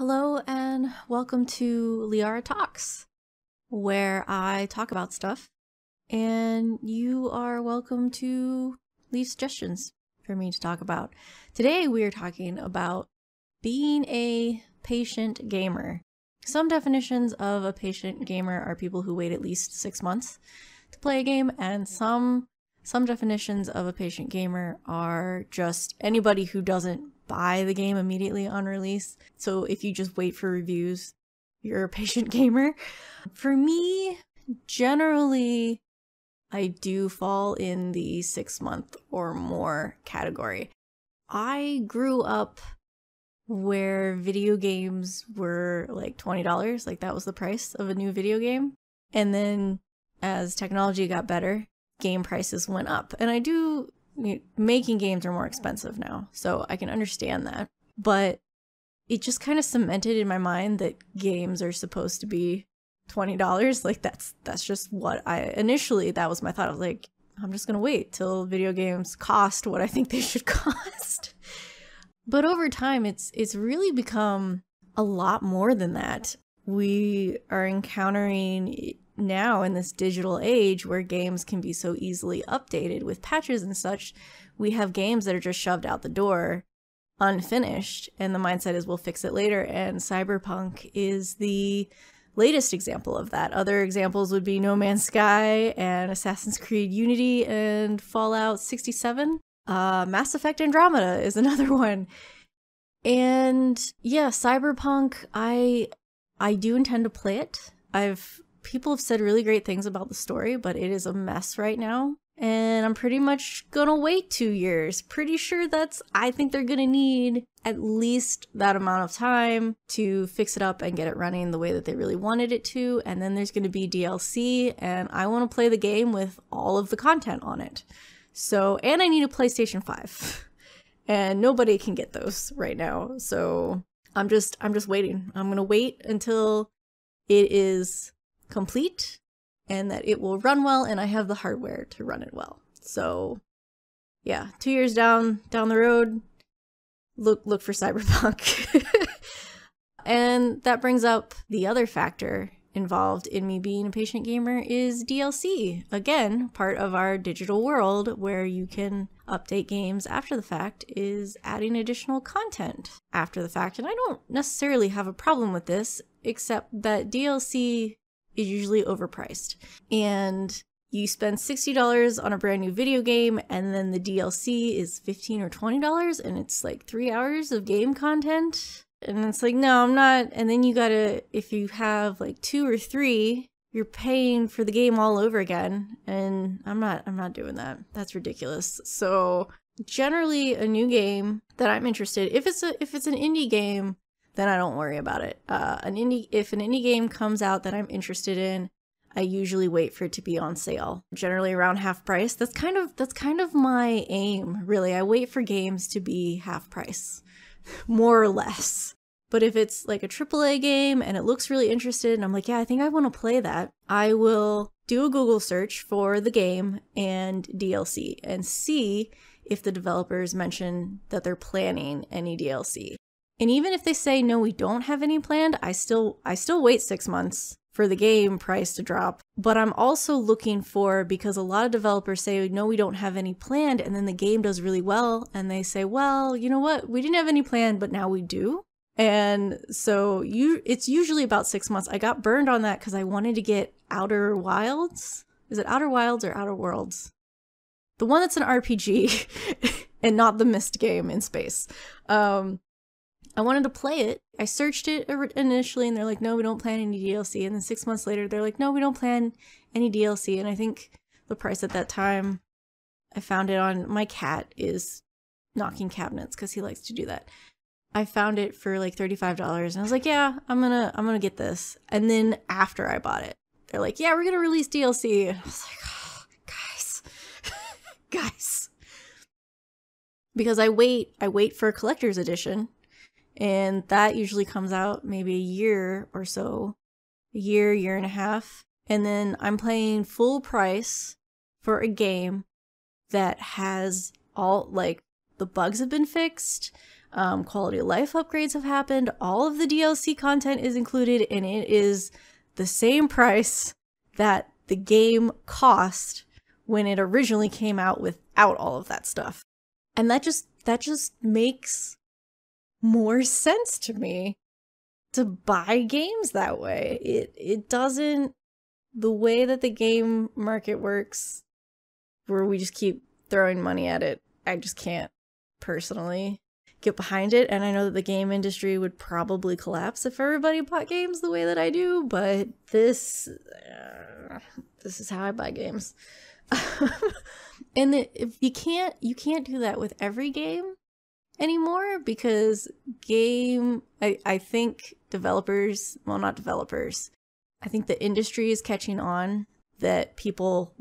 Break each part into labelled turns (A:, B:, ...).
A: Hello and welcome to Liara Talks, where I talk about stuff, and you are welcome to leave suggestions for me to talk about. Today we are talking about being a patient gamer. Some definitions of a patient gamer are people who wait at least 6 months to play a game, and some definitions of a patient gamer are just anybody who doesn't buy the game immediately on release. So if you just wait for reviews, you're a patient gamer. For me, generally, I do fall in the 6 month or more category. I grew up where video games were like $20, like that was the price of a new video game. And then as technology got better, game prices went up. And making games are more expensive now, so I can understand that. But it just kind of cemented in my mind that games are supposed to be $20. Like that's just what that was my thought. I was like, I'm just gonna wait till video games cost what I think they should cost. But over time, it's really become a lot more than that. We are encountering now in this digital age where games can be so easily updated with patches and such. We have games that are just shoved out the door unfinished, and the mindset is we'll fix it later, and Cyberpunk is the latest example of that. Other examples would be No Man's Sky and Assassin's Creed Unity and Fallout 67. Mass Effect Andromeda is another one. And yeah, Cyberpunk, I do intend to play it. People have said really great things about the story, but it is a mess right now. And I'm pretty much gonna wait 2 years. Pretty sure I think they're gonna need at least that amount of time to fix it up and get it running the way that they really wanted it to. And then there's gonna be DLC, and I wanna play the game with all of the content on it. So, and I need a PlayStation 5. And nobody can get those right now. So I'm just waiting. I'm gonna wait until it is complete and that it will run well and I have the hardware to run it well. So yeah, 2 years down the road, look for Cyberpunk. And that brings up the other factor involved in me being a patient gamer is DLC. Again, part of our digital world where you can update games after the fact is adding additional content after the fact. And I don't necessarily have a problem with this, except that DLC is usually overpriced. And you spend $60 on a brand new video game, and then the DLC is $15 or $20, and it's like 3 hours of game content. And it's like, no, I'm not. And then you gotta, if you have like 2 or 3, you're paying for the game all over again. And I'm not doing that. That's ridiculous. So generally a new game that I'm interested, if it's an indie game, then I don't worry about it. If an indie game comes out that I'm interested in, I usually wait for it to be on sale, generally around half price. That's kind of my aim, really. I wait for games to be half price, more or less. But if it's like a AAA game and it looks really interesting and I'm like, yeah, I think I want to play that, I will do a Google search for the game and DLC and see if the developers mention that they're planning any DLC. And even if they say, no, we don't have any planned, I still wait 6 months for the game price to drop. But I'm also looking for, because a lot of developers say, no, we don't have any planned, and then the game does really well, and they say, well, you know what, we didn't have any planned, but now we do. And so it's usually about 6 months. I got burned on that because I wanted to get Outer Wilds. Is it Outer Wilds or Outer Worlds? The one that's an RPG and not the Myst game in space. I wanted to play it. I searched it initially and they're like, no, we don't plan any DLC. And then 6 months later, they're like, no, we don't plan any DLC. And I think the price at that time, I found it on, my cat is knocking cabinets because he likes to do that. I found it for like $35 and I was like, yeah, I'm gonna get this. And then after I bought it, they're like, yeah, we're gonna release DLC. And I was like, oh, guys. Because I wait for a collector's edition. And that usually comes out maybe a year or so, year and a half. And then I'm paying full price for a game that has all, like, the bugs have been fixed. Quality of life upgrades have happened. All of the DLC content is included, and it is the same price that the game cost when it originally came out without all of that stuff. And that just makes more sense to me to buy games that way. It doesn't, the way that the game market works, where we just keep throwing money at it, I just can't personally get behind it. And I know that the game industry would probably collapse if everybody bought games the way that I do, but this is how I buy games. And if you can't do that with every game anymore, because I think developers, well, not developers, I think the industry is catching on that people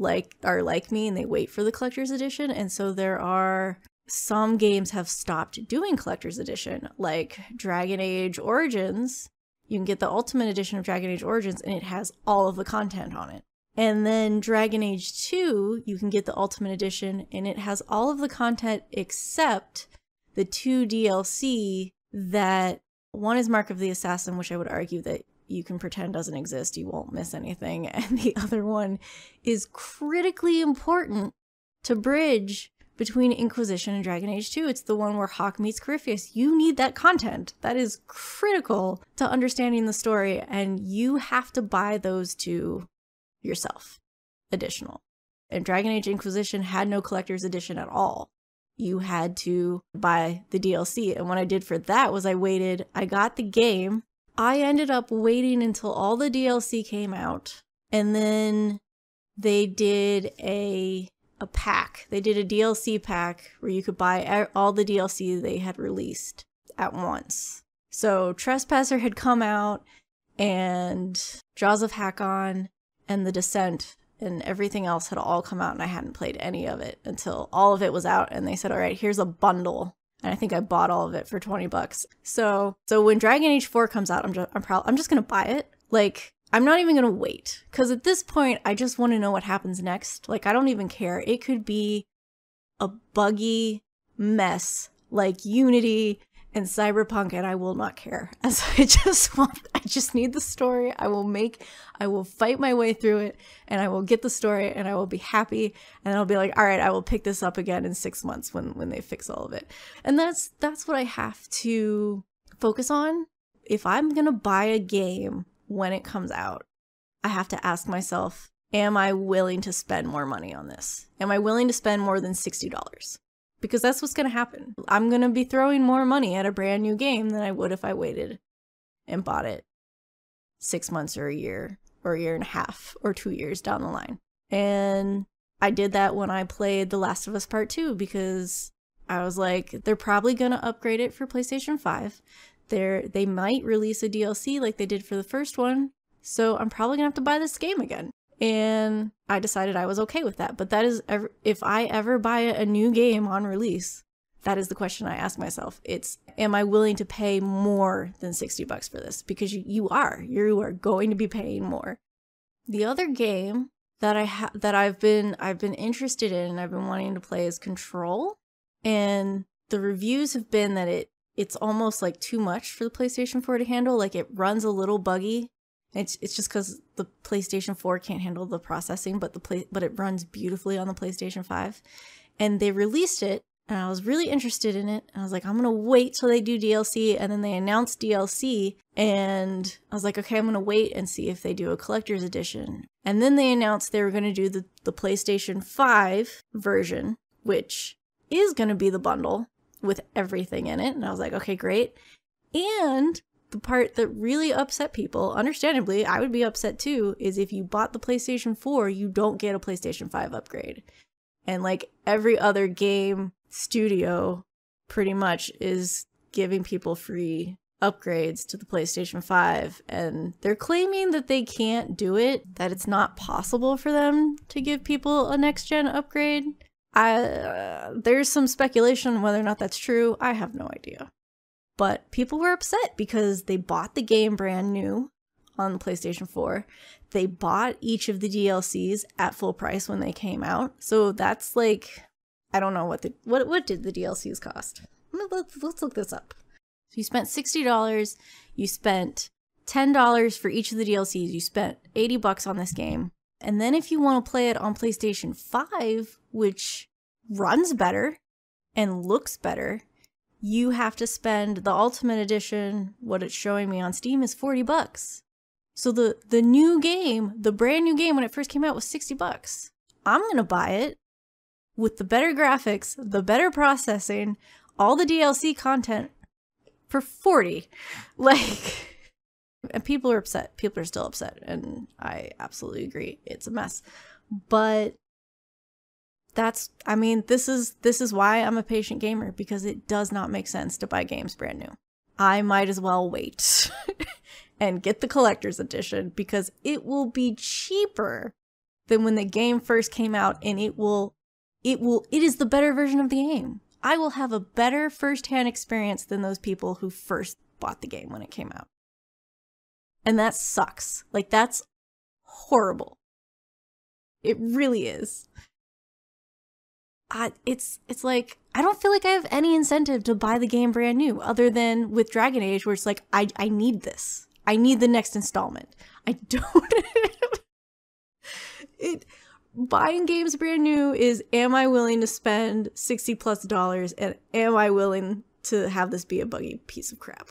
A: are like me and they wait for the collector's edition. And so there are some games have stopped doing collector's edition, like Dragon Age Origins. You can get the Ultimate Edition of Dragon Age Origins and it has all of the content on it. And then Dragon Age 2, you can get the Ultimate Edition and it has all of the content except the 2 DLC that, one is Mark of the Assassin, which I would argue that you can pretend doesn't exist, you won't miss anything. And the other one is critically important to bridge between Inquisition and Dragon Age 2. It's the one where Hawk meets Corypheus. You need that content. That is critical to understanding the story, and you have to buy those two yourself, additional. And Dragon Age Inquisition had no collector's edition at all. You had to buy the DLC. And what I did for that was I got the game. I ended up waiting until all the DLC came out, and then they did a pack. They did a DLC pack where you could buy all the DLC they had released at once. So Trespasser had come out, and Jaws of Hakon and The Descent and everything else had all come out, and I hadn't played any of it until all of it was out, and they said, all right, here's a bundle. And I think I bought all of it for $20. So when Dragon Age 4 comes out, I'm just gonna buy it. Like, I'm not even gonna wait, because at this point I just want to know what happens next. Like, I don't even care. It could be a buggy mess like Unity and Cyberpunk, and I will not care. As I just need the story. I will fight my way through it, and I will get the story, and I will be happy, and I'll be like, all right, I will pick this up again in 6 months when they fix all of it. And that's what I have to focus on. If I'm gonna buy a game when it comes out, I have to ask myself, am I willing to spend more money on this? Am I willing to spend more than $60? Because that's what's going to happen. I'm going to be throwing more money at a brand new game than I would if I waited and bought it 6 months or a year and a half or 2 years down the line. And I did that when I played The Last of Us Part 2, because I was like, they're probably going to upgrade it for PlayStation 5. They might release a DLC like they did for the first one. So I'm probably going to have to buy this game again. And I decided I was okay with that. But that is, if I ever buy a new game on release, that is the question I ask myself. It's, am I willing to pay more than $60 for this? Because you are going to be paying more. The other game that I've been interested in and I've been wanting to play is Control. And the reviews have been that it's almost like too much for the PlayStation 4 to handle. Like, it runs a little buggy. It's just because the PlayStation 4 can't handle the processing, but it runs beautifully on the PlayStation 5. And they released it, and I was really interested in it. And I was like, I'm gonna wait till they do DLC. And then they announced DLC, and I was like, okay, I'm gonna wait and see if they do a collector's edition. And then they announced they were gonna do the PlayStation 5 version, which is gonna be the bundle with everything in it. And I was like, okay, great. And the part that really upset people, understandably, I would be upset too, is if you bought the PlayStation 4, you don't get a PlayStation 5 upgrade. And like every other game studio pretty much is giving people free upgrades to the PlayStation 5, and they're claiming that they can't do it, that it's not possible for them to give people a next-gen upgrade. There's some speculation on whether or not that's true. I have no idea. But people were upset because they bought the game brand new on the PlayStation 4. They bought each of the DLCs at full price when they came out. So that's like, I don't know what did the DLCs cost? I'm let's look this up. So you spent $60, you spent $10 for each of the DLCs, you spent $80 on this game. And then if you want to play it on PlayStation 5, which runs better and looks better, you have to spend the Ultimate Edition. What it's showing me on Steam is $40. So the new game, the brand new game when it first came out was $60. I'm going to buy it with the better graphics, the better processing, all the DLC content for $40. Like, and people are upset. People are still upset, and I absolutely agree. It's a mess. But I mean, this is why I'm a patient gamer, because it does not make sense to buy games brand new. I might as well wait and get the collector's edition, because it will be cheaper than when the game first came out, and it is the better version of the game. I will have a better first-hand experience than those people who first bought the game when it came out. And that sucks. Like, that's horrible. It really is. It's like, I don't feel like I have any incentive to buy the game brand new, other than with Dragon Age, where it's like, I need this. I need the next installment. I don't... Buying games brand new is, am I willing to spend $60+ and am I willing to have this be a buggy piece of crap?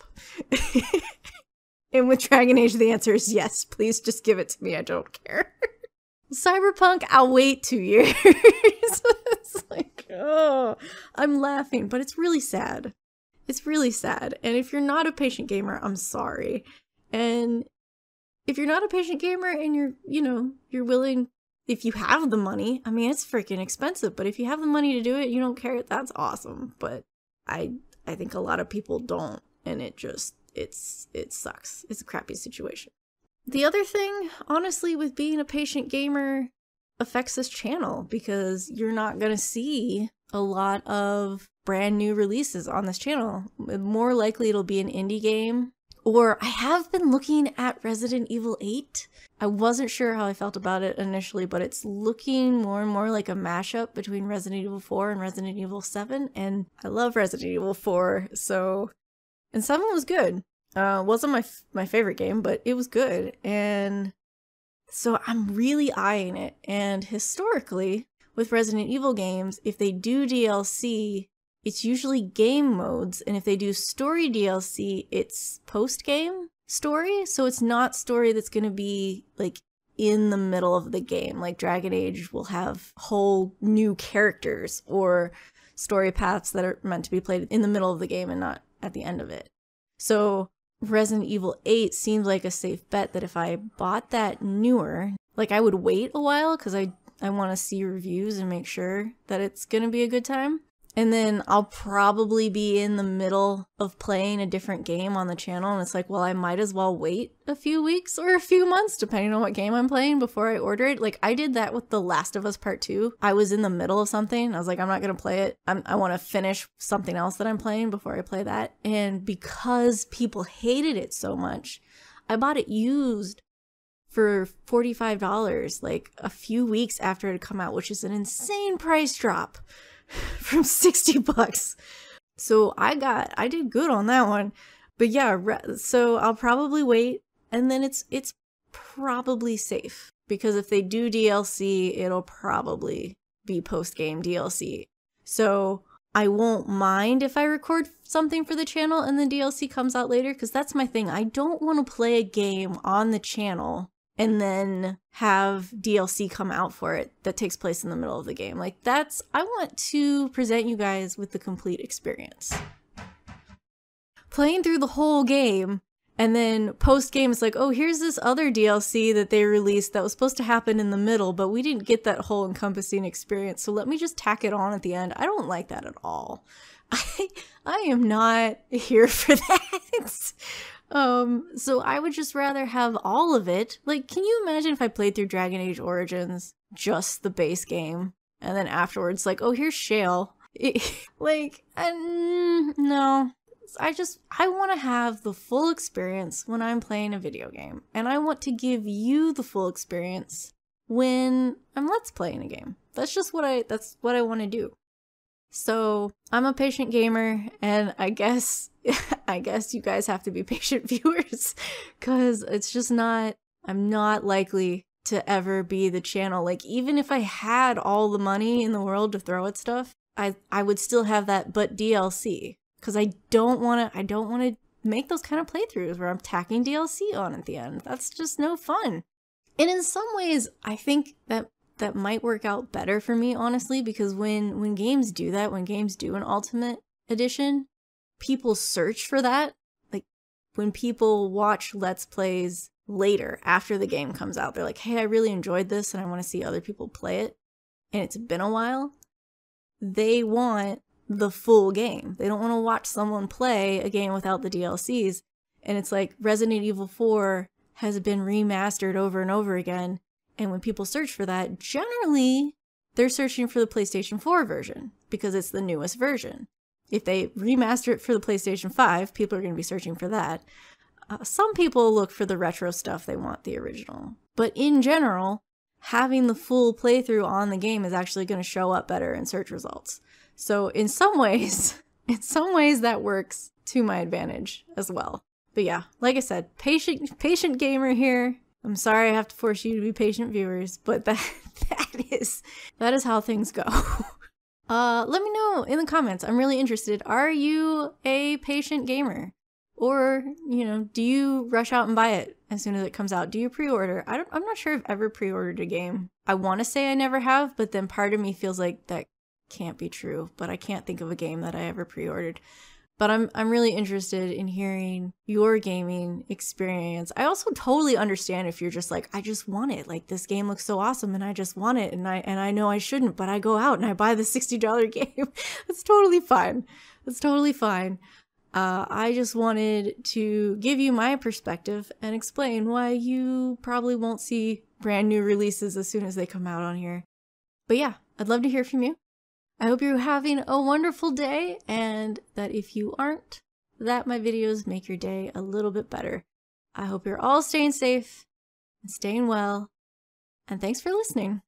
A: And with Dragon Age, the answer is yes. Please just give it to me. I don't care. Cyberpunk, I'll wait 2 years. It's like, oh, I'm laughing, but it's really sad. It's really sad. And if you're not a patient gamer, I'm sorry. And if you're not a patient gamer and you're willing, if you have the money, I mean, it's freaking expensive, but if you have the money to do it, you don't care, that's awesome. But I think a lot of people don't, and it sucks. It's a crappy situation. The other thing, honestly, with being a patient gamer affects this channel, because you're not gonna see a lot of brand new releases on this channel. More likely it'll be an indie game, or I have been looking at Resident Evil 8. I wasn't sure how I felt about it initially, but it's looking more and more like a mashup between Resident Evil 4 and Resident Evil 7, and I love Resident Evil 4, so... And 7 was good. Wasn't my favorite game, but it was good, and so I'm really eyeing it. And historically, with Resident Evil games, if they do DLC, it's usually game modes, and if they do story DLC, it's post-game story, so it's not story that's gonna be, like, in the middle of the game. Like, Dragon Age will have whole new characters, or story paths that are meant to be played in the middle of the game and not at the end of it. So Resident Evil 8 seems like a safe bet that if I bought that newer, like, I would wait a while because I want to see reviews and make sure that it's going to be a good time. And then I'll probably be in the middle of playing a different game on the channel, and it's like, well, I might as well wait a few weeks or a few months, depending on what game I'm playing, before I order it. Like, I did that with The Last of Us Part 2. I was in the middle of something. I was like, I'm not going to play it. I want to finish something else that I'm playing before I play that. And because people hated it so much, I bought it used for $45, like, a few weeks after it had come out, which is an insane price drop from $60. So I did good on that one. But yeah, so I'll probably wait, and then it's probably safe, because if they do DLC, it'll probably be post-game DLC. So I won't mind if I record something for the channel and the DLC comes out later, because that's my thing. I don't want to play a game on the channel and then have DLC come out for it that takes place in the middle of the game. Like, I want to present you guys with the complete experience. Playing through the whole game, and then post-game it's like, oh, here's this other DLC that they released that was supposed to happen in the middle, but we didn't get that whole encompassing experience, so let me just tack it on at the end. I don't like that at all. I am not here for that. So I would just rather have all of it. Like, can you imagine if I played through Dragon Age Origins, just the base game, and then afterwards, like, oh, here's Shale. No. I want to have the full experience when I'm playing a video game, and I want to give you the full experience when I'm let's playing a game. That's what I want to do. So I'm a patient gamer, and I guess you guys have to be patient viewers, because it's just not, I'm not likely to ever be the channel. Like, even if I had all the money in the world to throw at stuff, I would still have that but DLC, because I don't want to make those kind of playthroughs where I'm tacking DLC on at the end. That's just no fun. And in some ways, I think that might work out better for me, honestly, because when games do that, when games do an Ultimate Edition, people search for that. Like, when people watch Let's Plays later, after the game comes out, they're like, hey, I really enjoyed this and I want to see other people play it, and it's been a while. They want the full game. They don't want to watch someone play a game without the DLCs. And it's like Resident Evil 4 has been remastered over and over again. And when people search for that, generally, they're searching for the PlayStation 4 version because it's the newest version. If they remaster it for the PlayStation 5, people are going to be searching for that. Some people look for the retro stuff. They want the original. But in general, having the full playthrough on the game is actually going to show up better in search results. So in some ways that works to my advantage as well. But yeah, like I said, patient gamer here. I'm sorry I have to force you to be patient viewers, but that is how things go. Let me know in the comments. I'm really interested. Are you a patient gamer? Or, you know, do you rush out and buy it as soon as it comes out? Do you pre-order? I'm not sure I've ever pre-ordered a game. I want to say I never have, but then part of me feels like that can't be true. But I can't think of a game that I ever pre-ordered. But I'm really interested in hearing your gaming experience. I also totally understand if you're just like, I just want it. Like, this game looks so awesome and I just want it, and I know I shouldn't, but I go out and I buy the $60 game. That's totally fine. That's totally fine. I just wanted to give you my perspective and explain why you probably won't see brand new releases as soon as they come out on here. But yeah, I'd love to hear from you. I hope you're having a wonderful day, and that if you aren't, that my videos make your day a little bit better. I hope you're all staying safe and staying well, and thanks for listening.